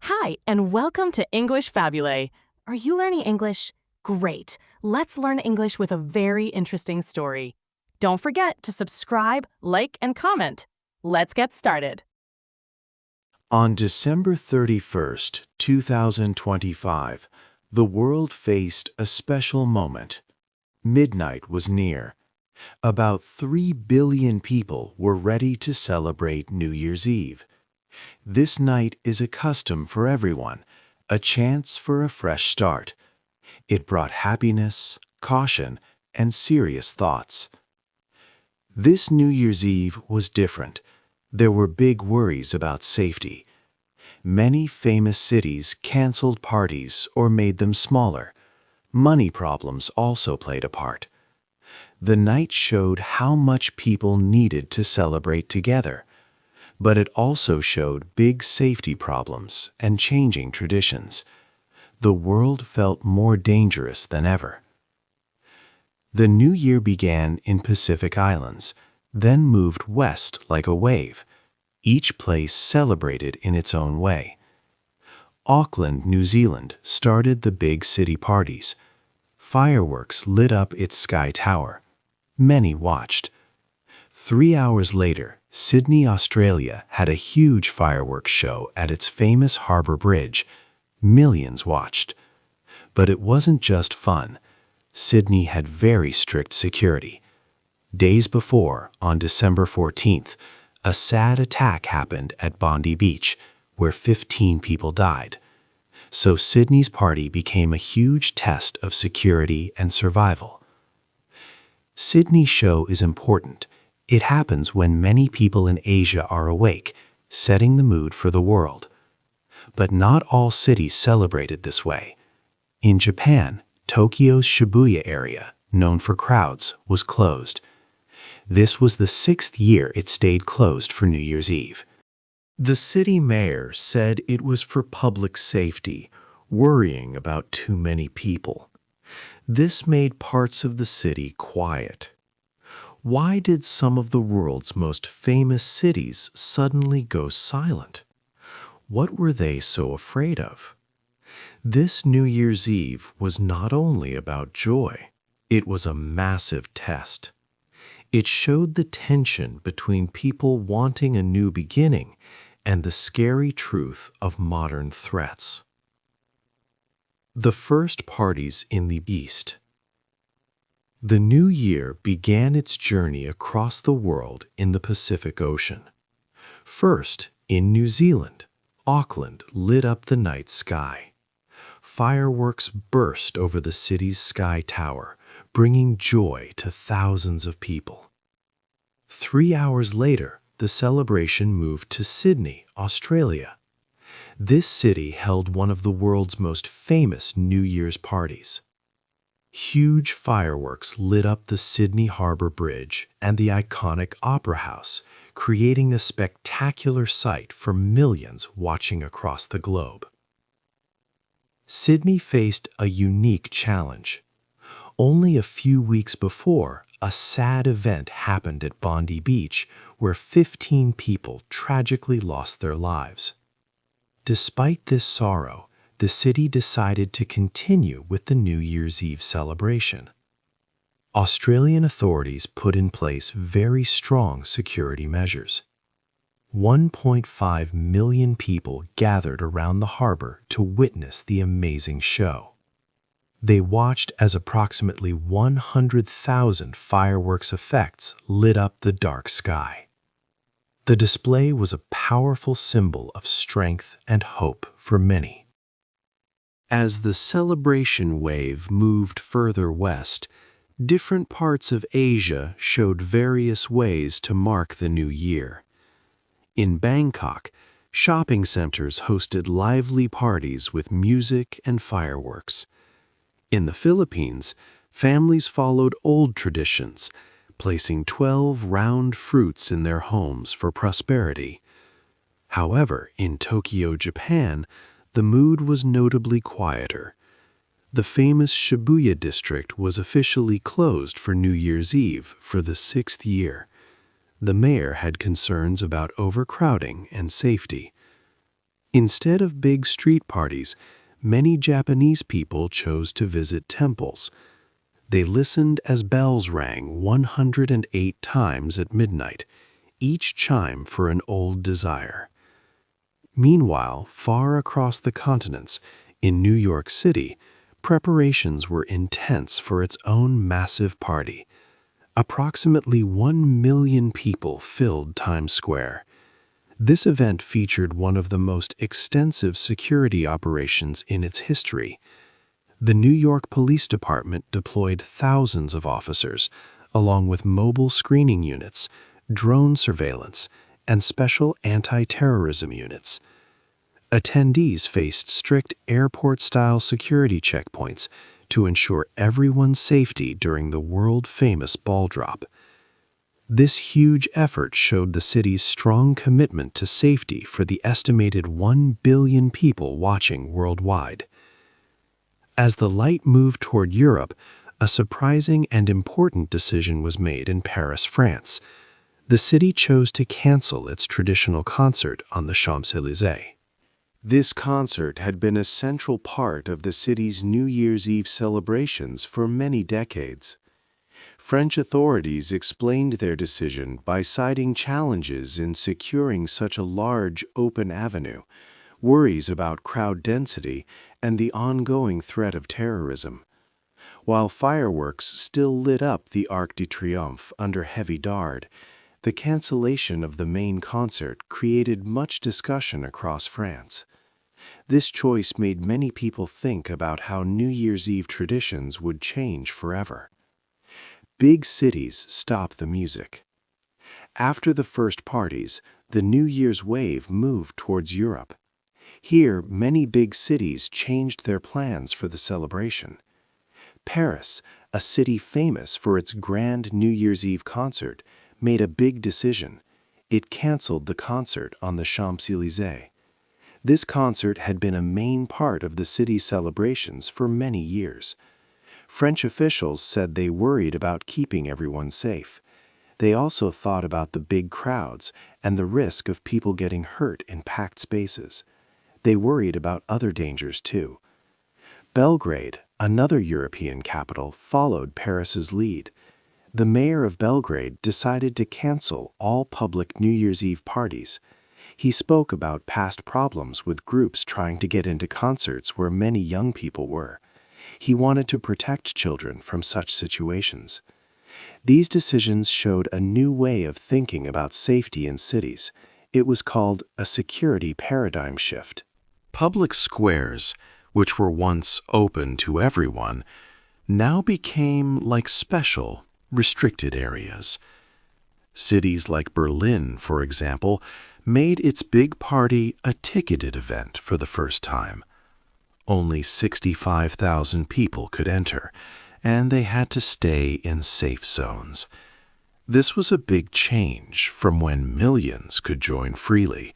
Hi, and welcome to English-Fabule. Are you learning English? Great. Let's learn English with a very interesting story. Don't forget to subscribe, like, and comment. Let's get started. On December 31st, 2025, the world faced a special moment. Midnight was near. About 3 billion people were ready to celebrate New Year's Eve. This night is a custom for everyone, a chance for a fresh start. It brought happiness, caution, and serious thoughts. This New Year's Eve was different. There were big worries about safety. Many famous cities canceled parties or made them smaller. Money problems also played a part. The night showed how much people needed to celebrate together, but it also showed big safety problems and changing traditions. The world felt more dangerous than ever. The new year began in Pacific Islands, then moved west like a wave. Each place celebrated in its own way. Auckland, New Zealand started the big city parties. Fireworks lit up its Sky Tower. Many watched. 3 hours later, Sydney, Australia had a huge fireworks show at its famous Harbour Bridge. Millions watched. But it wasn't just fun. Sydney had very strict security. Days before, on December 14th, a sad attack happened at Bondi Beach, where 15 people died. So Sydney's party became a huge test of security and survival. Sydney's show is important. It happens when many people in Asia are awake, setting the mood for the world. But not all cities celebrated this way. In Japan, Tokyo's Shibuya area, known for crowds, was closed. This was the 6th year it stayed closed for New Year's Eve. The city mayor said it was for public safety, worrying about too many people. This made parts of the city quiet. Why did some of the world's most famous cities suddenly go silent? What were they so afraid of? This New Year's Eve was not only about joy, it was a massive test. It showed the tension between people wanting a new beginning and the scary truth of modern threats. The first parties in the East. The new year began its journey across the world in the Pacific Ocean. First, in New Zealand, Auckland lit up the night sky. Fireworks burst over the city's Sky Tower, bringing joy to thousands of people. 3 hours later, the celebration moved to Sydney, Australia. This city held one of the world's most famous New Year's parties. Huge fireworks lit up the Sydney Harbour Bridge and the iconic Opera House, creating a spectacular sight for millions watching across the globe. Sydney faced a unique challenge. Only a few weeks before, a sad event happened at Bondi Beach where 15 people tragically lost their lives. Despite this sorrow, the city decided to continue with the New Year's Eve celebration. Australian authorities put in place very strong security measures. 1.5 million people gathered around the harbor to witness the amazing show. They watched as approximately 100,000 fireworks effects lit up the dark sky. The display was a powerful symbol of strength and hope for many. As the celebration wave moved further west, different parts of Asia showed various ways to mark the new year. In Bangkok, shopping centers hosted lively parties with music and fireworks. In the Philippines, families followed old traditions, placing 12 round fruits in their homes for prosperity. However, in Tokyo, Japan, the mood was notably quieter. The famous Shibuya district was officially closed for New Year's Eve for the 6th year. The mayor had concerns about overcrowding and safety. Instead of big street parties, many Japanese people chose to visit temples. They listened as bells rang 108 times at midnight, each chime for an old desire. Meanwhile, far across the continents, in New York City, preparations were intense for its own massive party. Approximately 1 million people filled Times Square. This event featured one of the most extensive security operations in its history. The New York Police Department deployed thousands of officers, along with mobile screening units, drone surveillance, and special anti-terrorism units. Attendees faced strict airport-style security checkpoints to ensure everyone's safety during the world-famous ball drop. This huge effort showed the city's strong commitment to safety for the estimated 1 billion people watching worldwide. As the light moved toward Europe, a surprising and important decision was made in Paris, France. The city chose to cancel its traditional concert on the Champs-Élysées. This concert had been a central part of the city's New Year's Eve celebrations for many decades. French authorities explained their decision by citing challenges in securing such a large, open avenue, worries about crowd density, and the ongoing threat of terrorism. While fireworks still lit up the Arc de Triomphe under heavy guard, the cancellation of the main concert created much discussion across France. This choice made many people think about how New Year's Eve traditions would change forever. Big cities stop the music. After the first parties, the New Year's wave moved towards Europe. Here, many big cities changed their plans for the celebration. Paris, a city famous for its grand New Year's Eve concert, made a big decision. It canceled the concert on the Champs-Élysées. This concert had been a main part of the city's celebrations for many years. French officials said they worried about keeping everyone safe. They also thought about the big crowds and the risk of people getting hurt in packed spaces. They worried about other dangers too. Belgrade, another European capital, followed Paris's lead. The mayor of Belgrade decided to cancel all public New Year's Eve parties. He spoke about past problems with groups trying to get into concerts where many young people were. He wanted to protect children from such situations. These decisions showed a new way of thinking about safety in cities. It was called a security paradigm shift. Public squares, which were once open to everyone, now became like special, restricted areas. Cities like Berlin, for example, made its big party a ticketed event for the first time. Only 65,000 people could enter, and they had to stay in safe zones. This was a big change from when millions could join freely.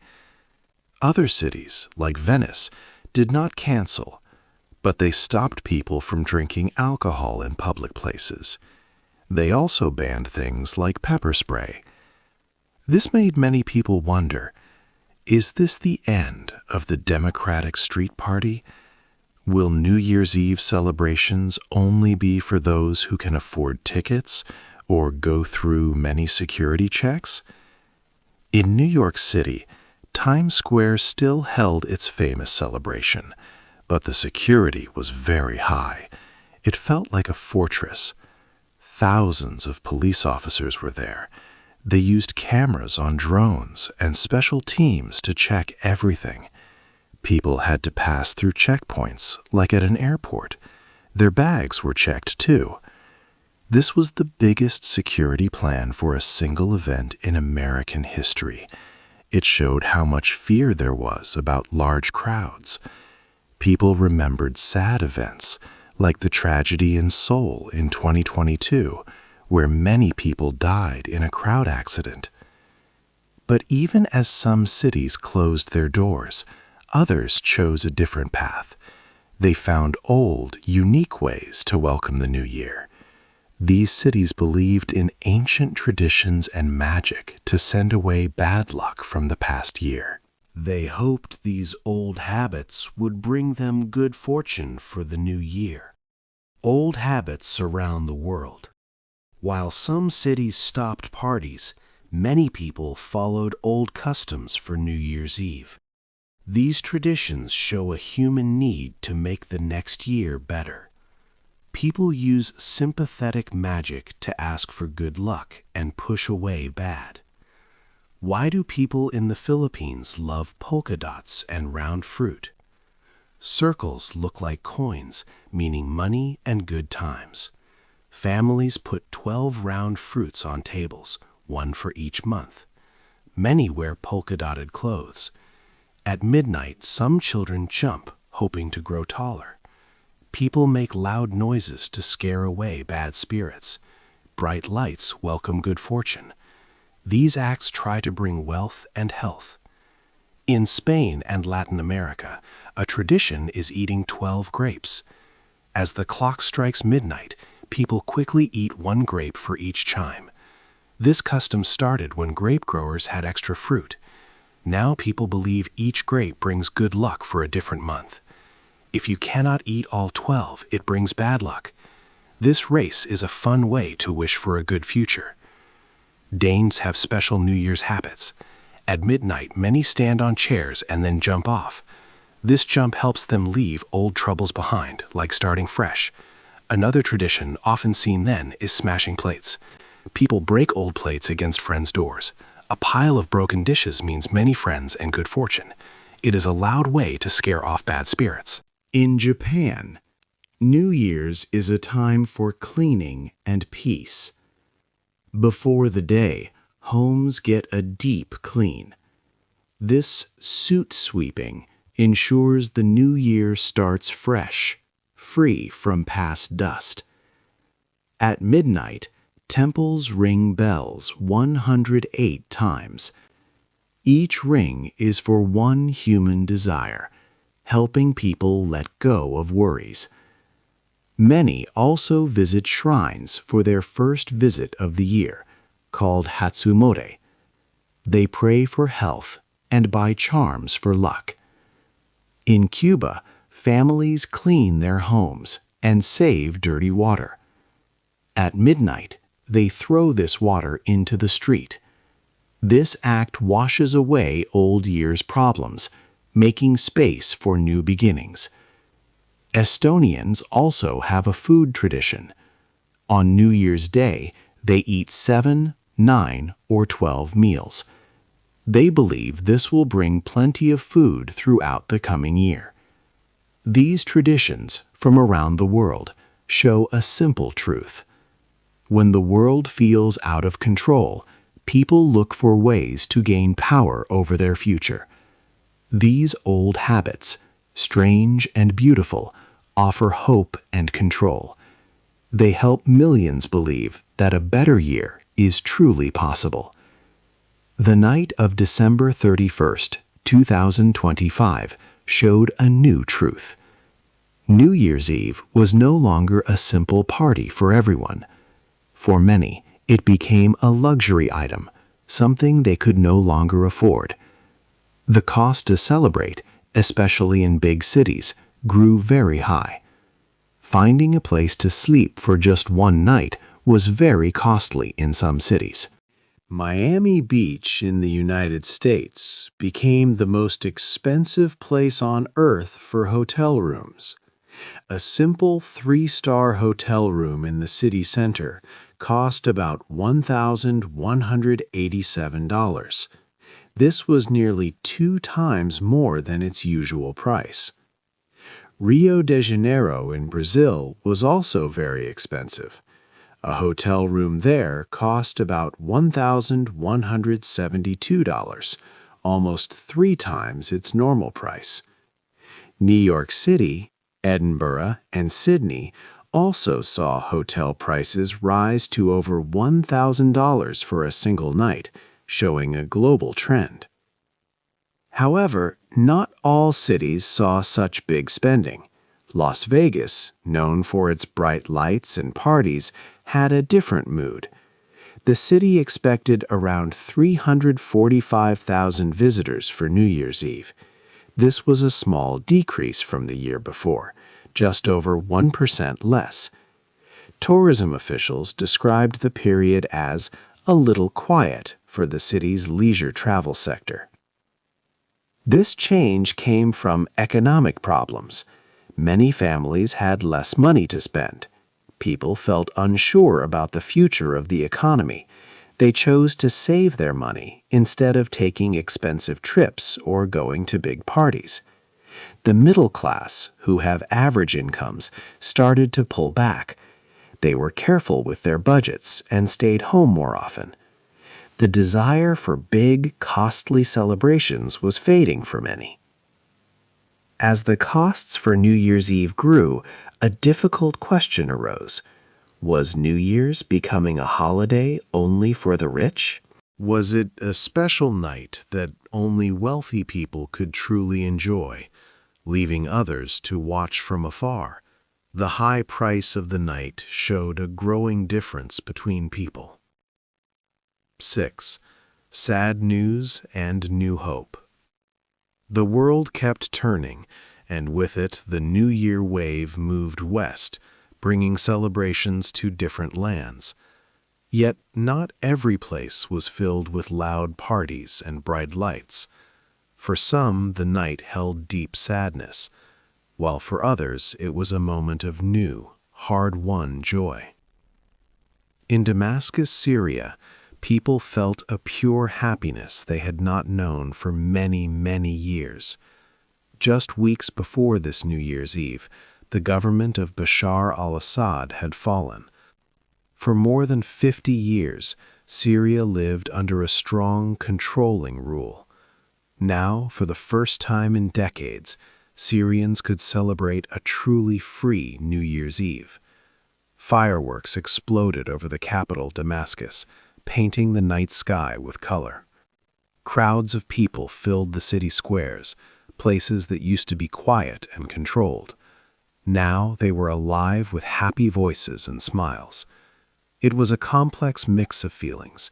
Other cities, like Venice, did not cancel, but they stopped people from drinking alcohol in public places. They also banned things like pepper spray. This made many people wonder, is this the end of the democratic street party? Will New Year's Eve celebrations only be for those who can afford tickets or go through many security checks? In New York City, Times Square still held its famous celebration, but the security was very high. It felt like a fortress. Thousands of police officers were there. They used cameras on drones and special teams to check everything. People had to pass through checkpoints, like at an airport. Their bags were checked too. This was the biggest security plan for a single event in American history. It showed how much fear there was about large crowds. People remembered sad events, like the tragedy in Seoul in 2022, where many people died in a crowd accident. But even as some cities closed their doors, others chose a different path. They found old, unique ways to welcome the new year. These cities believed in ancient traditions and magic to send away bad luck from the past year. They hoped these old habits would bring them good fortune for the new year. Old habits surround the world. While some cities stopped parties, many people followed old customs for New Year's Eve. These traditions show a human need to make the next year better. People use sympathetic magic to ask for good luck and push away bad. Why do people in the Philippines love polka dots and round fruit? Circles look like coins, meaning money and good times. Families put 12 round fruits on tables, one for each month. Many wear polka-dotted clothes. At midnight, some children jump, hoping to grow taller. People make loud noises to scare away bad spirits. Bright lights welcome good fortune. These acts try to bring wealth and health. In Spain and Latin America, a tradition is eating 12 grapes. As the clock strikes midnight, people quickly eat one grape for each chime. This custom started when grape growers had extra fruit. Now people believe each grape brings good luck for a different month. If you cannot eat all 12, it brings bad luck. This race is a fun way to wish for a good future. Danes have special New Year's habits. At midnight, many stand on chairs and then jump off. This jump helps them leave old troubles behind, like starting fresh. Another tradition, often seen then, is smashing plates. People break old plates against friends' doors. A pile of broken dishes means many friends and good fortune. It is a loud way to scare off bad spirits. In Japan, New Year's is a time for cleaning and peace. Before the day, homes get a deep clean. This suit sweeping ensures the new year starts fresh, free from past dust. At midnight, temples ring bells 108 times. Each ring is for one human desire, helping people let go of worries. Many also visit shrines for their first visit of the year, called Hatsumode. They pray for health and buy charms for luck. In Cuba, families clean their homes and save dirty water. At midnight, they throw this water into the street. This act washes away old year's problems, making space for new beginnings. Estonians also have a food tradition. On New Year's Day, they eat 7, 9, or 12 meals. They believe this will bring plenty of food throughout the coming year. These traditions from around the world show a simple truth. When the world feels out of control, people look for ways to gain power over their future. These old habits, strange and beautiful, offer hope and control. They help millions believe that a better year is truly possible. The night of December 31st, 2025, showed a new truth. New Year's Eve was no longer a simple party for everyone. For many, it became a luxury item, something they could no longer afford. The cost to celebrate, especially in big cities, grew very high. Finding a place to sleep for just one night was very costly in some cities. Miami Beach in the United States became the most expensive place on earth for hotel rooms. A simple 3-star hotel room in the city center cost about $1,187. This was nearly 2 times more than its usual price. Rio de Janeiro in Brazil was also very expensive. A hotel room there cost about $1,172, almost 3 times its normal price. New York City, Edinburgh, and Sydney also saw hotel prices rise to over $1,000 for a single night, showing a global trend. However, not all cities saw such big spending. Las Vegas, known for its bright lights and parties, had a different mood. The city expected around 345,000 visitors for New Year's Eve. This was a small decrease from the year before, just over 1% less. Tourism officials described the period as a little quiet for the city's leisure travel sector. This change came from economic problems. Many families had less money to spend. People felt unsure about the future of the economy. They chose to save their money instead of taking expensive trips or going to big parties. The middle class, who have average incomes, started to pull back. They were careful with their budgets and stayed home more often. The desire for big, costly celebrations was fading for many. As the costs for New Year's Eve grew, a difficult question arose. Was New Year's becoming a holiday only for the rich? Was it a special night that only wealthy people could truly enjoy, leaving others to watch from afar? The high price of the night showed a growing difference between people. 6. Sad news and new hope. The world kept turning, and with it the New Year wave moved west, bringing celebrations to different lands. Yet not every place was filled with loud parties and bright lights. For some, the night held deep sadness, while for others it was a moment of new, hard-won joy. In Damascus, Syria, people felt a pure happiness they had not known for many, many years. Just weeks before this New Year's Eve, the government of Bashar al-Assad had fallen. For more than 50 years, Syria lived under a strong, controlling rule. Now, for the first time in decades, Syrians could celebrate a truly free New Year's Eve. Fireworks exploded over the capital, Damascus, painting the night sky with color. Crowds of people filled the city squares, places that used to be quiet and controlled. Now they were alive with happy voices and smiles. It was a complex mix of feelings: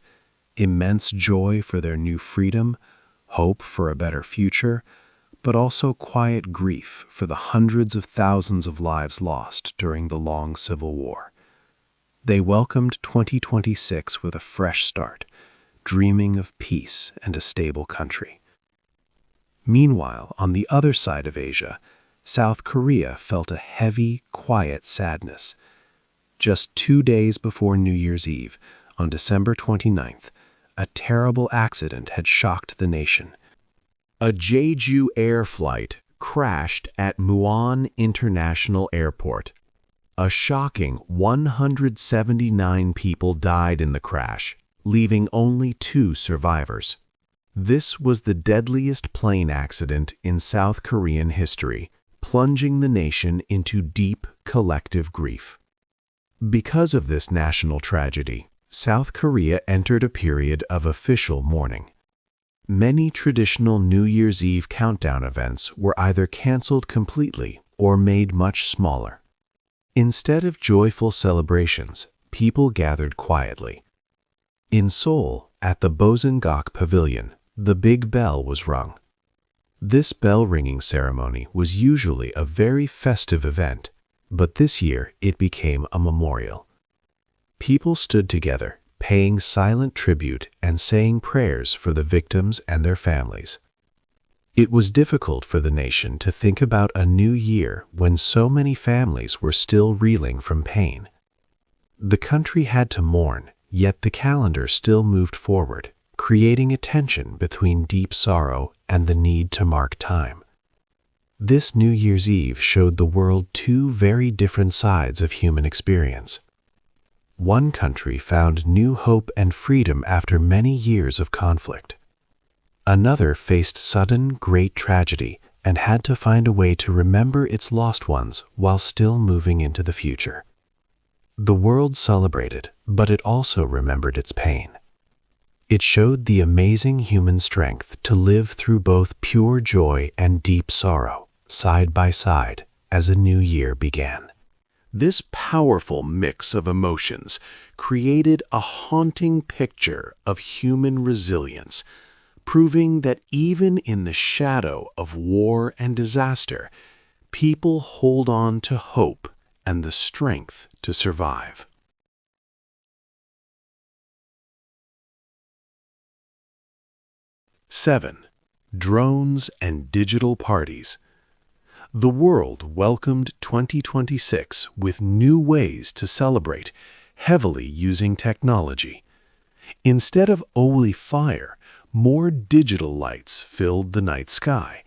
immense joy for their new freedom, hope for a better future, but also quiet grief for the hundreds of thousands of lives lost during the long civil war. They welcomed 2026 with a fresh start, dreaming of peace and a stable country. Meanwhile, on the other side of Asia, South Korea felt a heavy, quiet sadness. Just 2 days before New Year's Eve, on December 29th, a terrible accident had shocked the nation. A Jeju Air flight crashed at Muan International Airport. A shocking 179 people died in the crash, leaving only 2 survivors. This was the deadliest plane accident in South Korean history, plunging the nation into deep collective grief. Because of this national tragedy, South Korea entered a period of official mourning. Many traditional New Year's Eve countdown events were either canceled completely or made much smaller. Instead of joyful celebrations, people gathered quietly. In Seoul, at the Bosengak Pavilion, the big bell was rung. This bell-ringing ceremony was usually a very festive event, but this year it became a memorial. People stood together, paying silent tribute and saying prayers for the victims and their families. It was difficult for the nation to think about a new year when so many families were still reeling from pain. The country had to mourn, yet the calendar still moved forward, creating a tension between deep sorrow and the need to mark time. This New Year's Eve showed the world 2 very different sides of human experience. One country found new hope and freedom after many years of conflict. Another faced sudden, great tragedy and had to find a way to remember its lost ones while still moving into the future. The world celebrated, but it also remembered its pain. It showed the amazing human strength to live through both pure joy and deep sorrow, side by side, as a new year began. This powerful mix of emotions created a haunting picture of human resilience, proving that even in the shadow of war and disaster, people hold on to hope and the strength to survive. Seven, drones and digital parties. The world welcomed 2026 with new ways to celebrate, heavily using technology. Instead of only fire, more digital lights filled the night sky.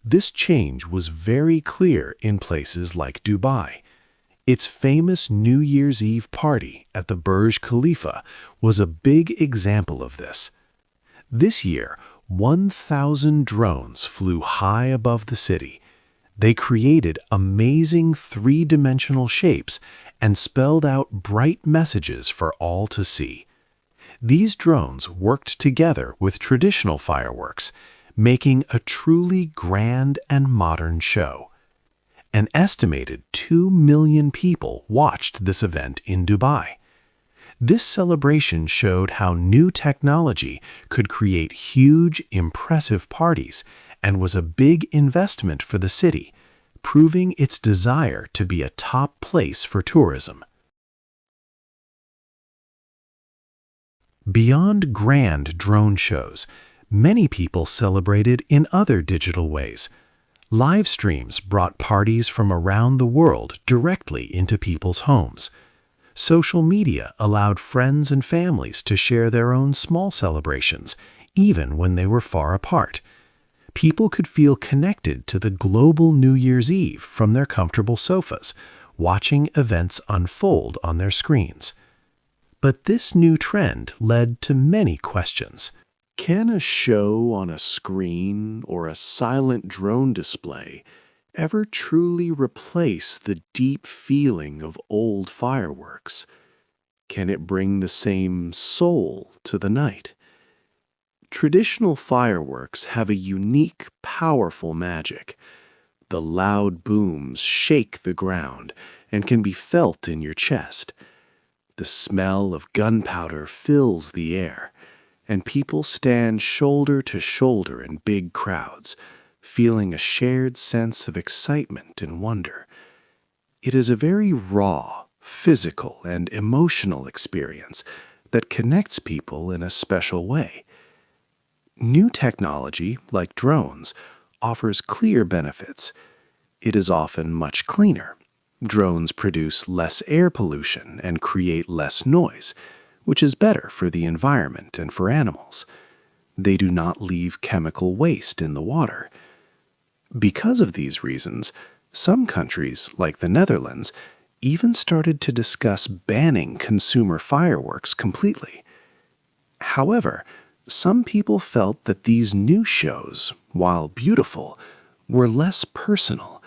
This change was very clear in places like Dubai. Its famous New Year's Eve party at the Burj Khalifa was a big example of this. This year, 1,000 drones flew high above the city. They created amazing three-dimensional shapes and spelled out bright messages for all to see. These drones worked together with traditional fireworks, making a truly grand and modern show. An estimated 2 million people watched this event in Dubai. This celebration showed how new technology could create huge, impressive parties and was a big investment for the city, proving its desire to be a top place for tourism. Beyond grand drone shows, many people celebrated in other digital ways. Live streams brought parties from around the world directly into people's homes. Social media allowed friends and families to share their own small celebrations, even when they were far apart. People could feel connected to the global New Year's Eve from their comfortable sofas, watching events unfold on their screens. But this new trend led to many questions. Can a show on a screen or a silent drone display ever truly replace the deep feeling of old fireworks? Can it bring the same soul to the night? Traditional fireworks have a unique, powerful magic. The loud booms shake the ground and can be felt in your chest. The smell of gunpowder fills the air, and people stand shoulder to shoulder in big crowds, feeling a shared sense of excitement and wonder. It is a very raw, physical, and emotional experience that connects people in a special way. New technology, like drones, offers clear benefits. It is often much cleaner. Drones produce less air pollution and create less noise, which is better for the environment and for animals. They do not leave chemical waste in the water. Because of these reasons, some countries, like the Netherlands, even started to discuss banning consumer fireworks completely. However, some people felt that these new shows, while beautiful, were less personal.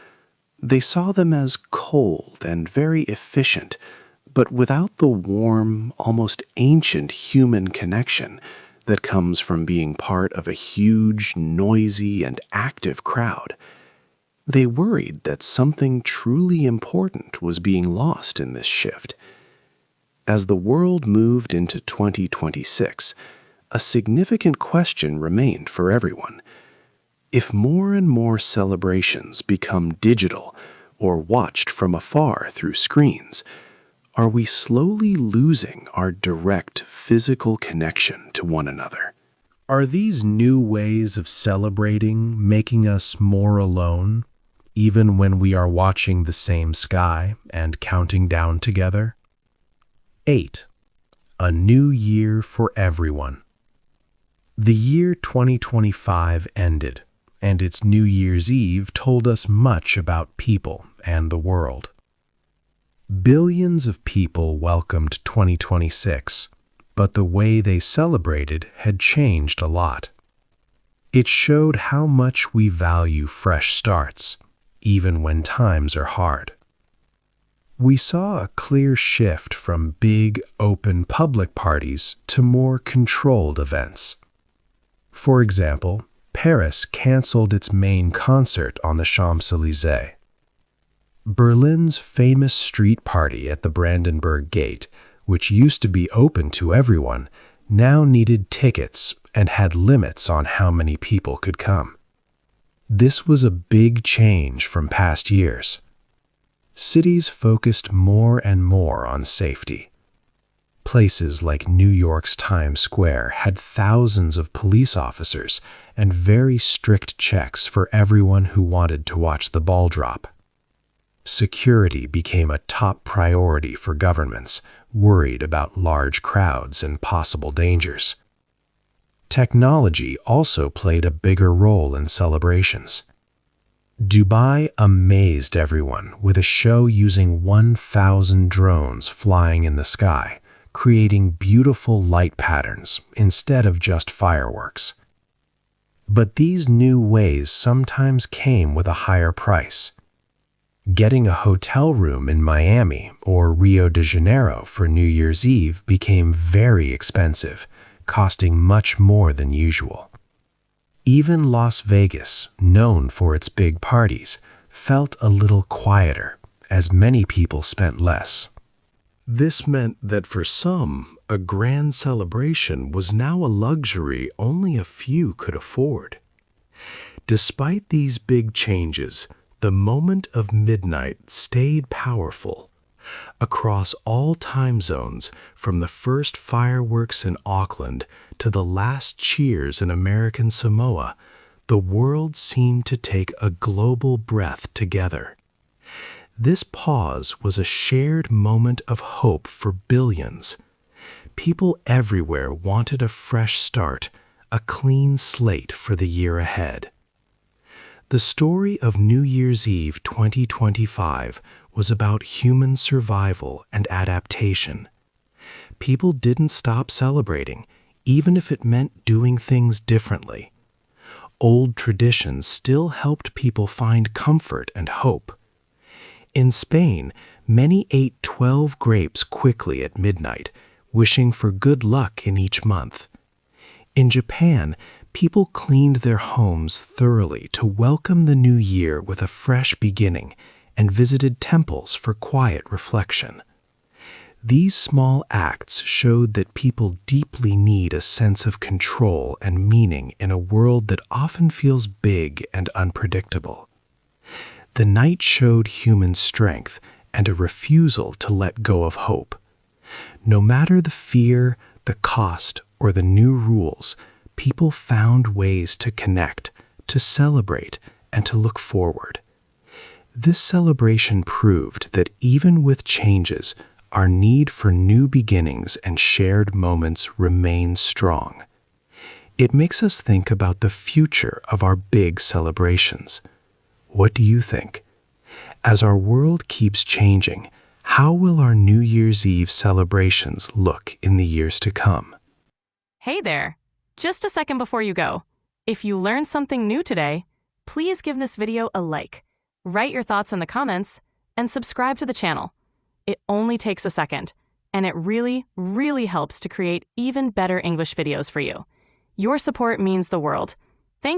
They saw them as cold and very efficient, but without the warm, almost ancient human connection that comes from being part of a huge, noisy, and active crowd. They worried that something truly important was being lost in this shift. As the world moved into 2026, a significant question remained for everyone. If more and more celebrations become digital or watched from afar through screens, are we slowly losing our direct physical connection to one another? Are these new ways of celebrating making us more alone, even when we are watching the same sky and counting down together? 8. A new year for everyone. The year 2025 ended, and its New Year's Eve told us much about people and the world. Billions of people welcomed 2026, but the way they celebrated had changed a lot. It showed how much we value fresh starts, even when times are hard. We saw a clear shift from big, open public parties to more controlled events. For example, Paris canceled its main concert on the Champs-Élysées. Berlin's famous street party at the Brandenburg Gate, which used to be open to everyone, now needed tickets and had limits on how many people could come. This was a big change from past years. Cities focused more and more on safety. Places like New York's Times Square had thousands of police officers and very strict checks for everyone who wanted to watch the ball drop. Security became a top priority for governments, worried about large crowds and possible dangers. Technology also played a bigger role in celebrations. Dubai amazed everyone with a show using 1,000 drones flying in the sky, creating beautiful light patterns instead of just fireworks. But these new ways sometimes came with a higher price. Getting a hotel room in Miami or Rio de Janeiro for New Year's Eve became very expensive, costing much more than usual. Even Las Vegas, known for its big parties, felt a little quieter, as many people spent less. This meant that for some, a grand celebration was now a luxury only a few could afford. Despite these big changes, the moment of midnight stayed powerful. Across all time zones, from the first fireworks in Auckland to the last cheers in American Samoa, the world seemed to take a global breath together. This pause was a shared moment of hope for billions. People everywhere wanted a fresh start, a clean slate for the year ahead. The story of New Year's Eve 2025 was about human survival and adaptation. People didn't stop celebrating, even if it meant doing things differently. Old traditions still helped people find comfort and hope. In Spain, many ate 12 grapes quickly at midnight, wishing for good luck in each month. In Japan, people cleaned their homes thoroughly to welcome the new year with a fresh beginning and visited temples for quiet reflection. These small acts showed that people deeply need a sense of control and meaning in a world that often feels big and unpredictable. The night showed human strength and a refusal to let go of hope. No matter the fear, the cost, or the new rules, people found ways to connect, to celebrate, and to look forward. This celebration proved that even with changes, our need for new beginnings and shared moments remains strong. It makes us think about the future of our big celebrations. What do you think? As our world keeps changing, how will our New Year's Eve celebrations look in the years to come? Hey there! Just a second before you go. If you learned something new today, please give this video a like, write your thoughts in the comments, and subscribe to the channel. It only takes a second, and it really, really helps to create even better English videos for you. Your support means the world,